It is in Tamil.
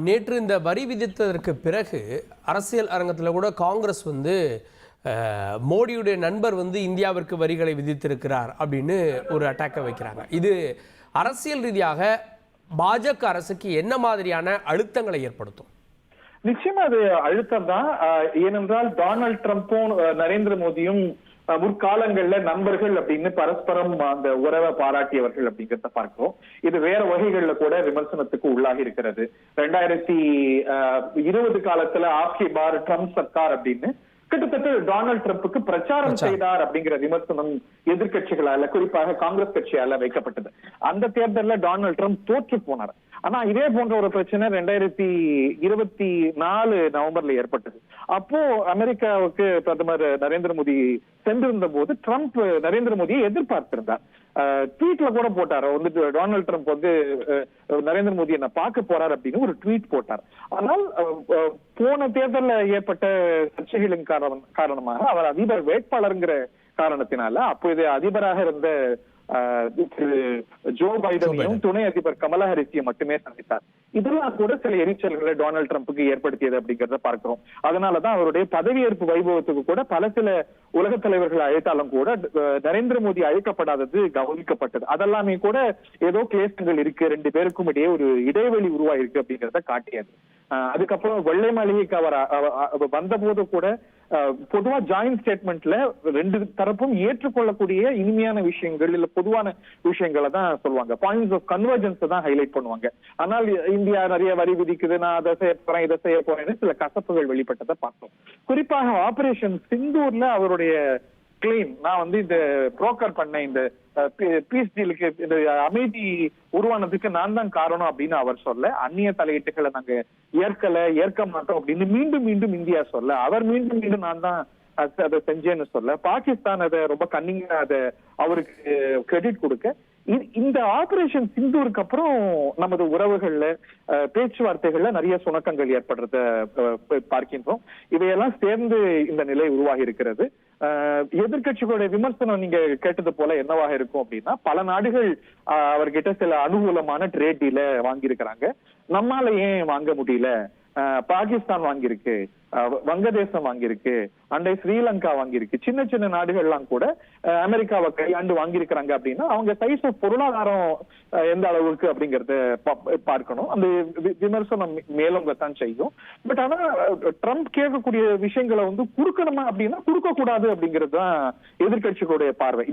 நேற்று இந்த வரி விதித்ததற்கு பிறகு அரசியல் அரங்கத்தில் கூட காங்கிரஸ் மோடியுடைய நண்பர் இந்தியாவிற்கு வரிகளை விதித்திருக்கிறார் அப்படின்னு ஒரு அட்டாக்கை வைக்கிறாங்க. இது அரசியல் ரீதியாக பாஜக அரசுக்கு என்ன மாதிரியான அழுத்தங்களை ஏற்படுத்தும்? நிச்சயமா அது அழுத்தம் தான். ஏனென்றால் டொனால்ட் ட்ரம்ப்பும் நரேந்திர மோடியும் முற்காலங்கள்ல நண்பர்கள் அப்படின்னு பரஸ்பரம் அந்த உறவை பாராட்டியவர்கள் அப்படிங்கிறத பார்க்கிறோம். இது வேற வகைகள்ல கூட விமர்சனத்துக்கு உள்ளாகி இருக்கிறது. 2020 காலத்துல ஆப்கி பார் ட்ரம்ப் சர்க்கார் அப்படின்னு கிட்டத்தட்ட டொனால்ட் ட்ரம்ப்புக்கு பிரச்சாரம் செய்தார் அப்படிங்கிற விமர்சனம் எதிர்கட்சிகளால, குறிப்பாக காங்கிரஸ் கட்சியால வைக்கப்பட்டது. அந்த தேர்தலில் டொனால்ட் ட்ரம்ப் தோற்று போனார். ஆனா இதே போன்ற ஒரு பிரச்சனை 2024 நவம்பர்ல ஏற்பட்டது. அப்போ அமெரிக்காவுக்கு பிரதமர் நரேந்திர மோடி சென்றிருந்த போது ட்ரம்ப் நரேந்திர மோடியை எதிர்பார்த்திருந்தார். ட்வீட்ல கூட போட்டார். டொனால்ட் ட்ரம்ப் நரேந்திர மோடி என்ன பார்க்க போறார் அப்படின்னு ஒரு ட்வீட் போட்டார். ஆனால் போன தேர்தலில் ஏற்பட்ட சர்ச்சைகளின் காரணமாக அவர் அதிபர் வேட்பாளருங்கிற காரணத்தினால அப்போது அதிபராக இருந்த ஜோ பைடனையும் துணை அதிபர் கமலா ஹாரிஸையும் மட்டுமே சந்தித்தார். இதெல்லாம் கூட சில எரிச்சல்களை டொனால்ட் ட்ரம்ப்புக்கு ஏற்படுத்தியது அப்படிங்கிறத பார்க்கிறோம். அதனாலதான் அவருடைய பதவியேற்பு வைபவத்துக்கு கூட சில உலக தலைவர்கள் அழைத்தாலும் கூட நரேந்திர மோடி அழைக்கப்படாதது கவனிக்கப்பட்டது. அதெல்லாமே கூட ஏதோ கிளேசங்கள் இருக்கு, ரெண்டு பேருக்கும் இடையே ஒரு இடைவெளி உருவாயிருக்கு அப்படிங்கிறத காட்டியது. அதுக்கப்புறம் வெள்ளை மாளிகைக்கு அவர் வந்த போது கூட பொதுவா ஜாயிண்ட் ஸ்டேட்மெண்ட்ல ரெண்டு தரப்பும் ஏற்றுக்கொள்ளக்கூடிய இனிமையான விஷயங்கள் இல்ல பொதுவான விஷயங்களை தான் சொல்லுவாங்க. பாயிண்ட்ஸ் ஆஃப் கன்வர்ஜென்ஸ் தான் ஹைலைட் பண்ணுவாங்க. ஆனால் இந்தியா நிறைய வரி விதிக்குது, நான் அதை செய்ய போறேன் இதை செய்ய போறேன்னு சில கசப்புகள் வெளிப்பட்டதை பார்த்தோம். குறிப்பாக ஆபரேஷன் சிந்தூர்ல அவருடைய கிளைம், நான் இந்த புரோக்கர் பண்ண இந்த பீஸ் டீலுக்கு இந்த அமைதி உருவானதுக்கு நான் தான் காரணம் அப்படின்னு அவர் சொல்ல, அந்நிய தலையீட்டுகளை நாங்க ஏற்க மாட்டோம் அப்படின்னு மீண்டும் மீண்டும் இந்தியா சொல்ல, அவர் மீண்டும் மீண்டும் நான் தான் அதை செஞ்சேன்னு சொல்ல, பாகிஸ்தான் அதை ரொம்ப கன்னிங்கா அதை அவருக்கு கிரெடிட் கொடுக்க, இந்த ஆபரேஷன் சிந்தூருக்கு அப்புறம் நமது உறவுகள்ல பேச்சுவார்த்தைகள்ல நிறைய சுணக்கங்கள் ஏற்படுறத பார்க்கின்றோம். இவையெல்லாம் சேர்ந்து இந்த நிலை உருவாகி இருக்கிறது. எதிர்கட்சிகளுடைய விமர்சனம் நீங்க கேட்டது போல என்னவாக இருக்கும் அப்படின்னா, பல நாடுகள் அவர்கிட்ட சில அனுகூலமான ட்ரேட் டீல வாங்கியிருக்கிறாங்க, நம்மால ஏன் வாங்க முடியல? பாகிஸ்தான் வாங்கியிருக்கு, வங்கதேசம் வாங்கியிருக்கு, அண்டை ஸ்ரீலங்கா வாங்கியிருக்கு, சின்ன சின்ன நாடுகள்லாம் கூட அமெரிக்காவை கையாண்டு வாங்கியிருக்கிறாங்க அப்படின்னா அவங்க சைஸ் ஆஃப் பொருளாதாரம் எந்த அளவுக்கு அப்படிங்கறத பார்க்கணும். அந்த விமர்சனம் மேலோங்கத்தான் செய்யும். பட் ஆனா ட்ரம்ப் கேட்கக்கூடிய விஷயங்களை கொடுக்கணுமா அப்படின்னா கொடுக்க கூடாது அப்படிங்கிறது தான் எதிர்கட்சிகளுடைய பார்வை.